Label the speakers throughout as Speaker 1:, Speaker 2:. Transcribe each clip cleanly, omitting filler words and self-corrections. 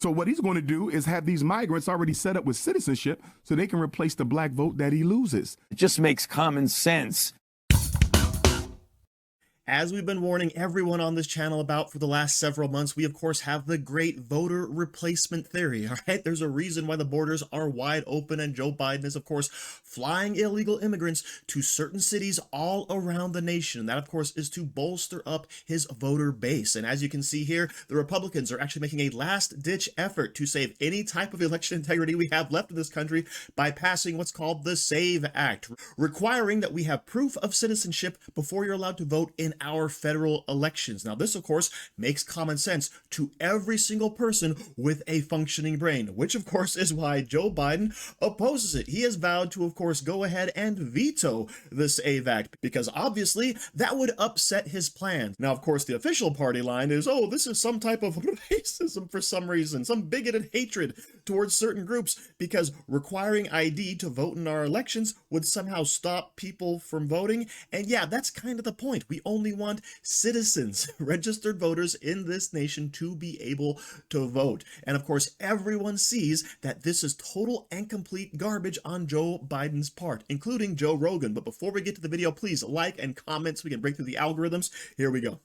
Speaker 1: So what he's going to do is have these migrants already set up with citizenship so they can replace the black vote that he loses.
Speaker 2: It just makes common sense.
Speaker 3: As we've been warning everyone on this channel about for the last several months, we of course have the great voter replacement theory, all right? There's a reason why the borders are wide open, and Joe Biden is of course flying illegal immigrants to certain cities all around the nation. And that of course is to bolster up his voter base. And as you can see here, the Republicans are actually making a last-ditch effort to save any type of election integrity we have left in this country by passing what's called the SAVE Act, requiring that we have proof of citizenship before you're allowed to vote in our federal elections. Now, this, of course, makes common sense to every single person with a functioning brain, which, of course, is why Joe Biden opposes it. He has vowed to, of course, go ahead and veto the SAVE Act because, obviously, that would upset his plans. Now, of course, the official party line is, oh, this is some type of racism for some reason, some bigoted hatred towards certain groups because requiring ID to vote in our elections would somehow stop people from voting. And yeah, that's kind of the point. We only want citizens, registered voters in this nation to be able to vote. And of course, everyone sees that this is total and complete garbage on Joe Biden's part, including Joe Rogan. But before we get to the video, please like and comment so we can break through the algorithms. Here we go.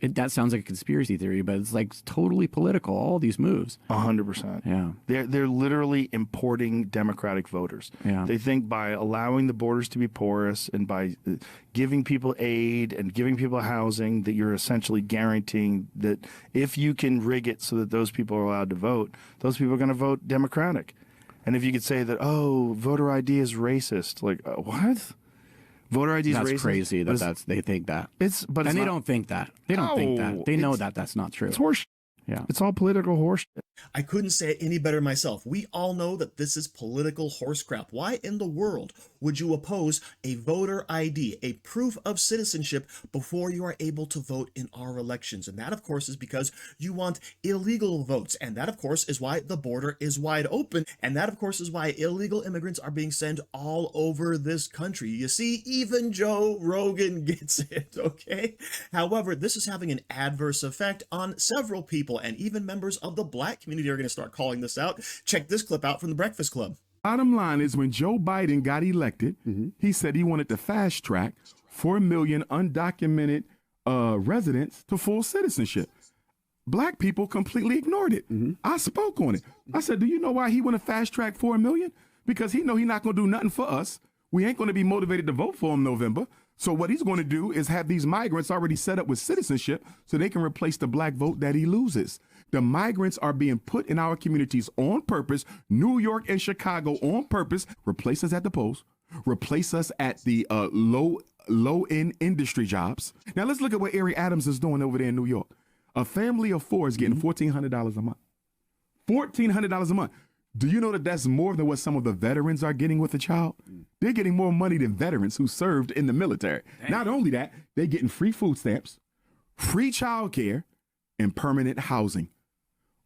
Speaker 4: That sounds like a conspiracy theory, but it's like totally political, all these moves.
Speaker 5: 100%.
Speaker 4: Yeah.
Speaker 5: They're literally importing Democratic voters.
Speaker 4: Yeah.
Speaker 5: They think by allowing the borders to be porous and by giving people aid and giving people housing that you're essentially guaranteeing that if you can rig it so that those people are allowed to vote, those people are going to vote Democratic. And if you could say that, oh, voter ID is racist, like, what? Voter ID is racist.
Speaker 4: That's crazy that they think that.
Speaker 5: But
Speaker 4: they don't think that. They don't think that. They know that that's not true.
Speaker 5: It's horseshit.
Speaker 4: Yeah.
Speaker 5: It's all political horseshit.
Speaker 3: I couldn't say it any better myself. We all know that this is political horse crap. Why in the world would you oppose a voter ID, a proof of citizenship, before you are able to vote in our elections? And that, of course, is because you want illegal votes. And that, of course, is why the border is wide open. And that, of course, is why illegal immigrants are being sent all over this country. You see, even Joe Rogan gets it, okay? However, this is having an adverse effect on several people, and even members of the black community are going to start calling this out. Check this clip out from the Breakfast Club.
Speaker 1: Bottom line is when Joe Biden got elected, he said he wanted to fast track 4 million undocumented residents to full citizenship. Black people completely ignored it. I spoke on it. I said, do you know why he want to fast track 4 million? Because he know he's not going to do nothing for us. We ain't going to be motivated to vote for him November. So what he's going to do is have these migrants already set up with citizenship so they can replace the black vote that he loses. The migrants are being put in our communities on purpose. New York and Chicago on purpose. Replace us at the polls. Replace us at the low-end industry jobs. Now let's look at what Eric Adams is doing over there in New York. A family of four is getting $1,400 a month. $1,400 a month. Do you know that that's more than what some of the veterans are getting with a child? They're getting more money than veterans who served in the military. Dang. Not only that, they're getting free food stamps, free child care, and permanent housing.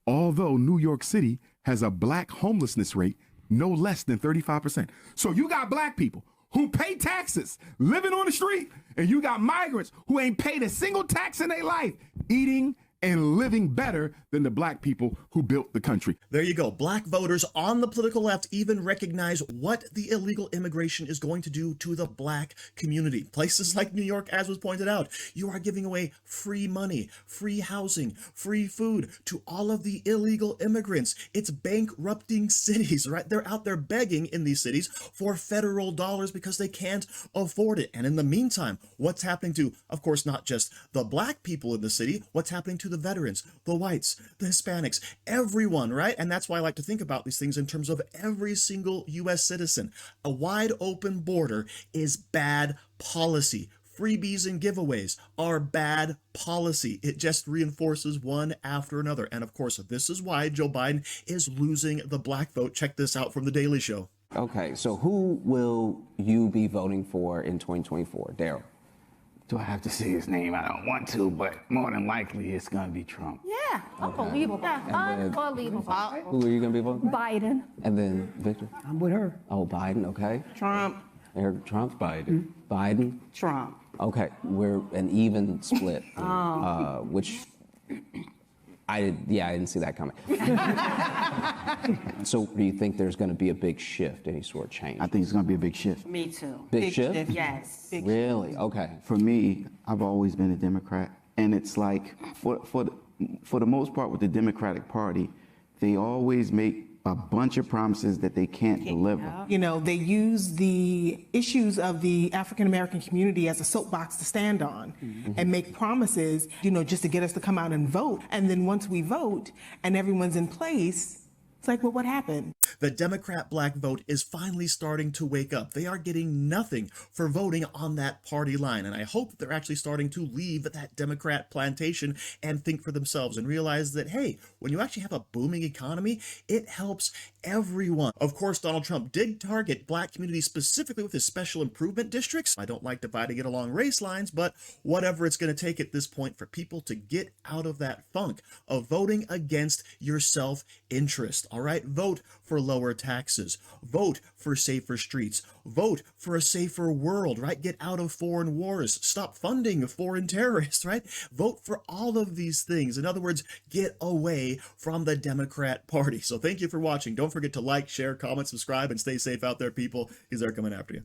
Speaker 1: Although New York City has a black homelessness rate no less than 35%. So you got black people who pay taxes living on the street, and you got migrants who ain't paid a single tax in their life eating and living better than the black people who built the country.
Speaker 3: There you go. Black voters on the political left even recognize what the illegal immigration is going to do to the black community. Places like New York, as was pointed out, you are giving away free money, free housing, free food to all of the illegal immigrants. It's bankrupting cities, right? They're out there begging in these cities for federal dollars because they can't afford it. And in the meantime, what's happening to, of course, not just the black people in the city, what's happening to the veterans, the whites, the Hispanics, everyone, right? And that's why I like to think about these things in terms of every single U.S. citizen. A wide open border is bad policy. Freebies and giveaways are bad policy. It just reinforces one after another. And of course, this is why Joe Biden is losing the black vote. Check this out from The Daily Show.
Speaker 6: Okay, so who will you be voting for in 2024? Daryl.
Speaker 7: Do I have to say his name? I don't want to, but more than likely it's going to be Trump.
Speaker 8: Yeah, unbelievable. Unbelievable.
Speaker 6: Who are you going to be voting for?
Speaker 8: Biden.
Speaker 6: And then Victor?
Speaker 7: I'm with her.
Speaker 6: Oh, Biden, okay.
Speaker 7: Trump.
Speaker 6: Eric, Trump?
Speaker 7: Biden.
Speaker 6: Biden?
Speaker 7: Trump.
Speaker 6: Okay, we're an even split. Which I didn't see that coming. So do you think there's going to be a big shift, any sort of change?
Speaker 9: I think it's going to be a big shift.
Speaker 10: Me too.
Speaker 6: Big shift?
Speaker 10: Yes.
Speaker 6: Really? Okay.
Speaker 9: For me, I've always been a Democrat, and it's like for the most part with the Democratic Party, they always make a bunch of promises that they can't deliver.
Speaker 11: You know, they use the issues of the African American community as a soapbox to stand on and make promises, you know, just to get us to come out and vote. And then once we vote and everyone's in place, it's like, well, what happened?
Speaker 3: The Democrat black vote is finally starting to wake up. They are getting nothing for voting on that party line. And I hope they're actually starting to leave that Democrat plantation and think for themselves and realize that, hey, when you actually have a booming economy, it helps everyone. Of course, Donald Trump did target black communities specifically with his special improvement districts. I don't like dividing it along race lines, but whatever it's going to take at this point for people to get out of that funk of voting against your self-interest. All right, vote for lower taxes, vote for safer streets, vote for a safer world, right? Get out of foreign wars, stop funding foreign terrorists, right? Vote for all of these things. In other words, get away from the Democrat Party. So thank you for watching. Don't forget to like, share, comment, subscribe, and stay safe out there, people, because they're coming after you.